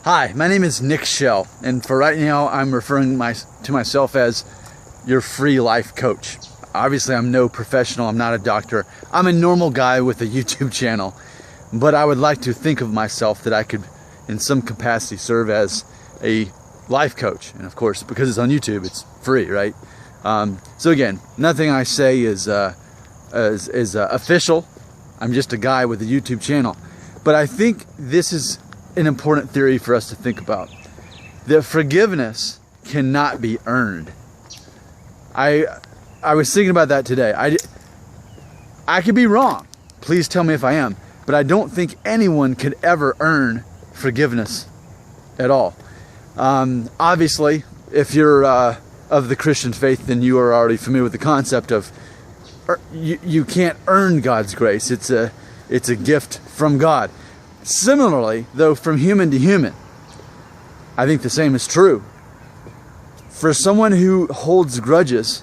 Hi, my name is Nick Shell, and for right now, I'm referring to myself as your free life coach. Obviously, I'm no professional, I'm not a doctor. I'm a normal guy with a YouTube channel, but I would like to think of myself that I could, in some capacity, serve as a life coach. And of course, because it's on YouTube, it's free, right? So again, nothing I say is official. I'm just a guy with a YouTube channel. But I think this is an important theory for us to think about. That forgiveness cannot be earned. I was thinking about that today. I could be wrong. Please tell me if I am. But I don't think anyone could ever earn forgiveness at all. Obviously, if you're of the Christian faith, then you are already familiar with the concept of you can't earn God's grace. It's a gift from God. Similarly, though, from human to human, I think the same is true. For someone who holds grudges,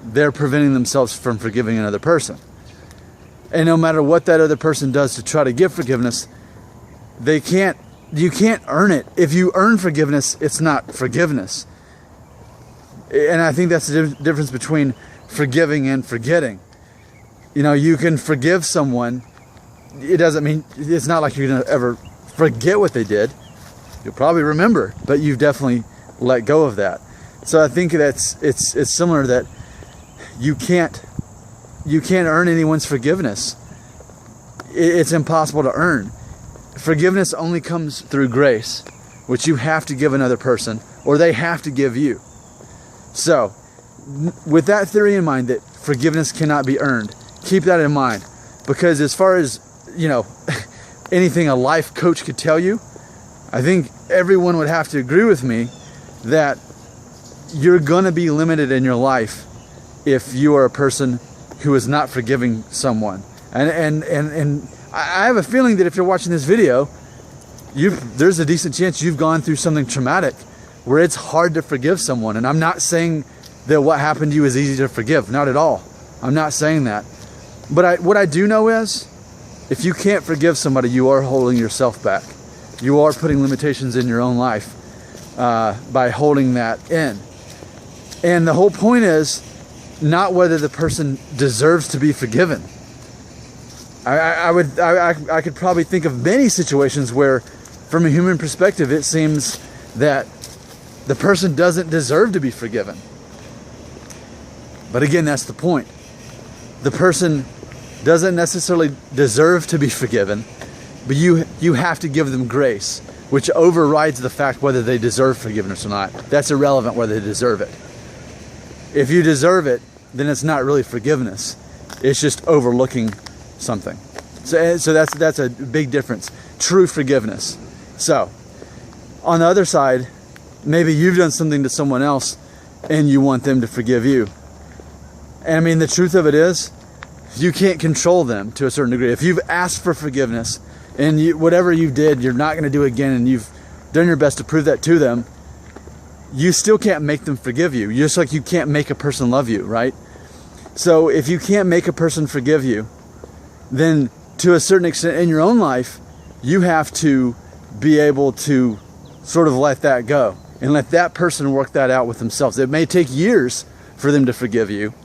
they're preventing themselves from forgiving another person. And no matter what that other person does to try to give forgiveness, you can't earn it. If you earn forgiveness, it's not forgiveness. And I think that's the difference between forgiving and forgetting. You know, you can forgive someone. It doesn't mean, it's not like you're going to ever forget what they did. You'll probably remember, but you've definitely let go of that. So I think it's similar, that you can't earn anyone's forgiveness. It's impossible to earn. Forgiveness only comes through grace, which you have to give another person, or they have to give you. So, with that theory in mind, that forgiveness cannot be earned, keep that in mind. Because as far as, you know, anything a life coach could tell you, I think everyone would have to agree with me that you're going to be limited in your life if you are a person who is not forgiving someone. And I have a feeling that if you're watching this video, there's a decent chance you've gone through something traumatic where it's hard to forgive someone. And I'm not saying that what happened to you is easy to forgive. Not at all. I'm not saying that. But what I do know is, if you can't forgive somebody, you are holding yourself back. You are putting limitations in your own life by holding that in. And the whole point is not whether the person deserves to be forgiven. I could probably think of many situations where, from a human perspective, it seems that the person doesn't deserve to be forgiven. But again, that's the point. The person doesn't necessarily deserve to be forgiven, but you have to give them grace, which overrides the fact whether they deserve forgiveness or not. That's irrelevant whether they deserve it. If you deserve it, then it's not really forgiveness. It's just overlooking something. So that's a big difference. True forgiveness. So, on the other side, maybe you've done something to someone else and you want them to forgive you. And I mean, the truth of it is, you can't control them to a certain degree. If you've asked for forgiveness and whatever you did, you're not going to do again, and you've done your best to prove that to them, you still can't make them forgive you. Just like you can't make a person love you, right? So if you can't make a person forgive you, then to a certain extent in your own life, you have to be able to sort of let that go and let that person work that out with themselves. It may take years for them to forgive you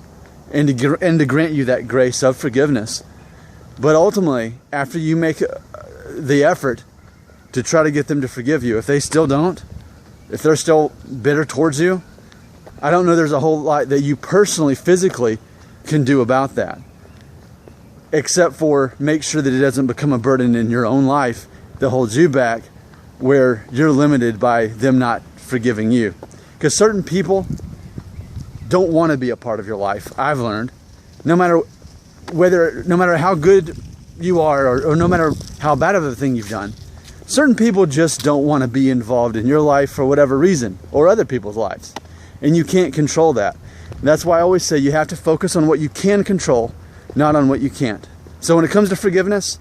and to grant you that grace of forgiveness. But ultimately, after you make the effort to try to get them to forgive you, if they still don't, if they're still bitter towards you, I don't know there's a whole lot that you personally, physically can do about that. Except for make sure that it doesn't become a burden in your own life that holds you back, where you're limited by them not forgiving you. Because certain people don't want to be a part of your life. I've learned, no matter how good you are, or no matter how bad of a thing you've done, certain people just don't want to be involved in your life for whatever reason, or other people's lives. And you can't control that. And that's why I always say you have to focus on what you can control, not on what you can't. So when it comes to forgiveness,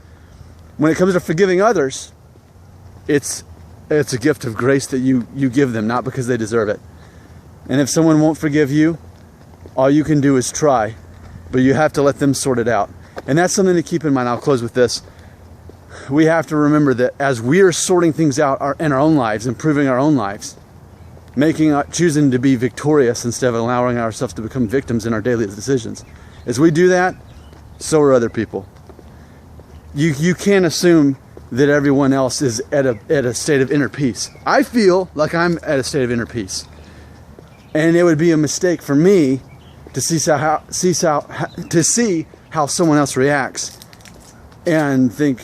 when it comes to forgiving others, it's a gift of grace that you give them, not because they deserve it. And if someone won't forgive you, all you can do is try, but you have to let them sort it out. And that's something to keep in mind. I'll close with this. we have to remember that as we are sorting things out in our own lives, improving our own lives, choosing to be victorious instead of allowing ourselves to become victims in our daily decisions. As we do that, so are other people. You can't assume that everyone else is at a state of inner peace. I feel like I'm at a state of inner peace. And it would be a mistake for me to see how someone else reacts and think,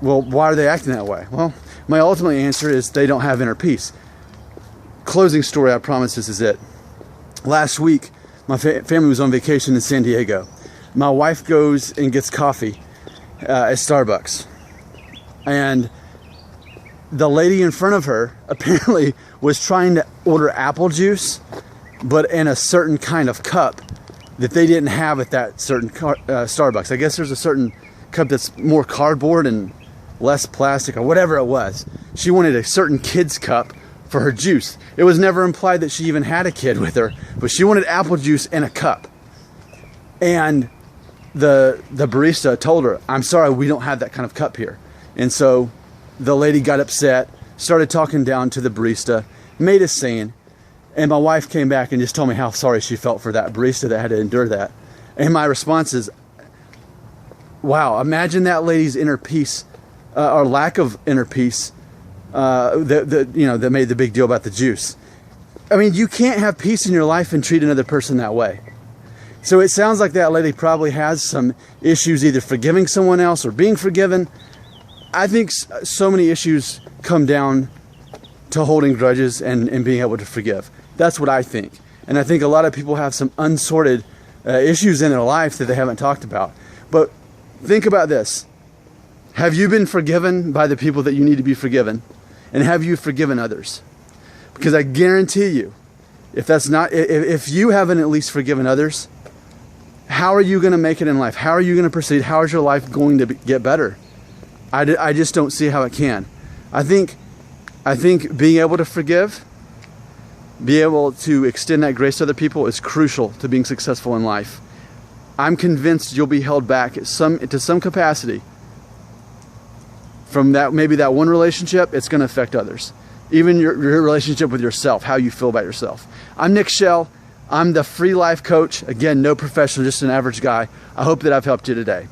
well, why are they acting that way? Well, my ultimate answer is they don't have inner peace. Closing story, I promise this is it. Last week, my family was on vacation in San Diego. My wife goes and gets coffee at Starbucks. And the lady in front of her apparently was trying to order apple juice, but in a certain kind of cup that they didn't have at that certain Starbucks. I guess there's a certain cup that's more cardboard and less plastic or whatever it was. She wanted a certain kid's cup for her juice. It was never implied that she even had a kid with her, but she wanted apple juice in a cup. And the barista told her, I'm sorry, we don't have that kind of cup here. And so the lady got upset, started talking down to the barista, made a scene, and my wife came back and just told me how sorry she felt for that barista that had to endure that. And my response is, wow, imagine that lady's inner peace, or lack of inner peace, that made the big deal about the juice. I mean, you can't have peace in your life and treat another person that way. So it sounds like that lady probably has some issues either forgiving someone else or being forgiven. I think so many issues come down to holding grudges and being able to forgive. That's what I think. And I think a lot of people have some unsorted issues in their life that they haven't talked about. But think about this. Have you been forgiven by the people that you need to be forgiven? And have you forgiven others? Because I guarantee you, if you haven't at least forgiven others, how are you going to make it in life? How are you going to proceed? How is your life going to get better? I just don't see how it can. I think being able to forgive, be able to extend that grace to other people is crucial to being successful in life. I'm convinced you'll be held back to some capacity from maybe that one relationship. It's going to affect others. Even your relationship with yourself, how you feel about yourself. I'm Nick Shell. I'm the free life coach. Again, no professional, just an average guy. I hope that I've helped you today.